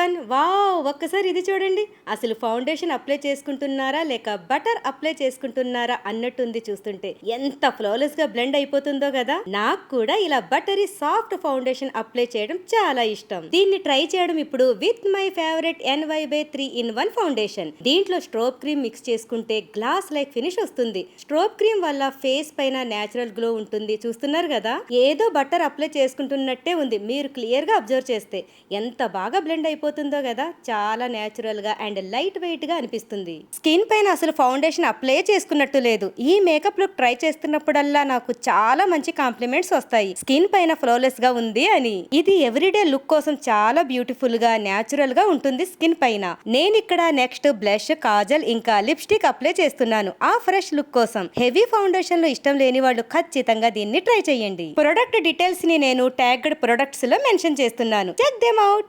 Everyone, wow! ఒక్కసారి ఇది చూడండి. అసలు ఫౌండేషన్ అప్లై చేసుకుంటున్నారా లేక బటర్ అప్లై చేసుకుంటున్నారా అన్నట్టుంది చూస్తుంటే. ఎంత ఫ్లాలెస్ గా బ్లెండ్ అయిపోతుందో కదా. నాకు కూడా ఇలా బటరీ సాఫ్ట్ ఫౌండేషన్ అప్లై చేయడం చాలా ఇష్టం. దీన్ని ట్రై చేయడం ఇప్పుడు with my favourite NY by 3-in-1 foundation. దీంట్లో స్ట్రోబ్ క్రీమ్ మిక్స్ చేసుకుంటే గ్లాస్ లైక్ ఫినిష్ వస్తుంది. స్ట్రోబ్ క్రీమ్ వల్ల ఫేస్ పైన నేచురల్ గ్లో ఉంటుంది. చూస్తున్నారు కదా, ఏదో బటర్ అప్లై చేసుకుంటున్నట్టే ఉంది. మీరు క్లియర్ గా అబ్జర్వ్ చేస్తే ఎంత బాగా బ్లెండ్ అయిపోతుందో కదా. చాలా నేచురల్ గా అండ్ లైట్ వెయిట్ గా అనిపిస్తుంది. స్కిన్ పైన అసలు ఫౌండేషన్ అప్లై చేసుకున్నట్టు లేదు. ఈ మేకప్ లుక్ ట్రై చేస్తున్నప్పుడల్లా నాకు చాలా మంచి కాంప్లిమెంట్స్ వస్తాయి, స్కిన్ పైన ఫ్లోలెస్ గా ఉంది అని. ఇది ఎవ్రీడే లుక్ కోసం చాలా బ్యూటిఫుల్ గా నేచురల్ గా ఉంటుంది స్కిన్ పైన. నేను ఇక్కడ నెక్స్ట్ బ్లష్, కాజల్ ఇంకా లిప్స్టిక్ అప్లై చేస్తున్నాను ఆ ఫ్రెష్ లుక్ కోసం. హెవీ ఫౌండేషన్ లో ఇష్టం లేని వాళ్ళు ఖచ్చితంగా దీన్ని ట్రై చేయండి. ప్రొడక్ట్ డీటెయిల్స్ ని నేను ట్యాగ్డ్ ప్రొడక్ట్స్ లో మెన్షన్ చేస్తున్నాను. Check them out.